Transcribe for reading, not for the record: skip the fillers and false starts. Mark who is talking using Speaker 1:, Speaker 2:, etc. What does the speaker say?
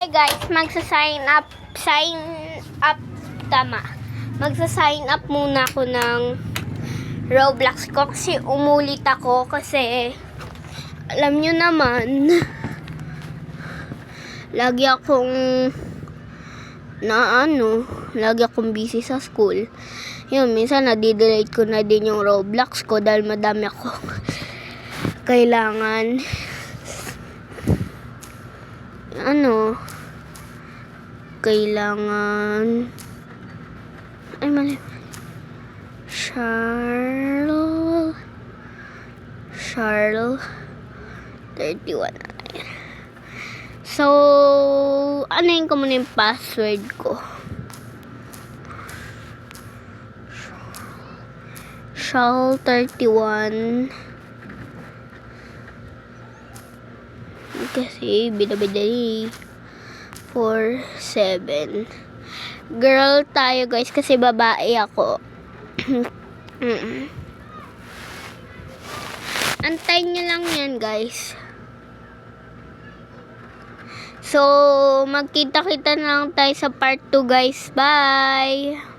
Speaker 1: Hey guys, sign up, tama. Magsa-sign up muna ako ng Roblox ko kasi umulit ako kasi alam nyo naman, lagi akong lagi akong busy sa school. Yun, minsan nadi-delete ko na din yung Roblox ko dahil madami ako kailangan ay mali, Charles 31. So, anayin ko muna yung password ko. Charles 31. Kasi bidabidali 47. Girl tayo guys kasi babae ako. Antayin nyo lang yan guys. So magkita-kita na lang tayo sa part 2 guys. Bye!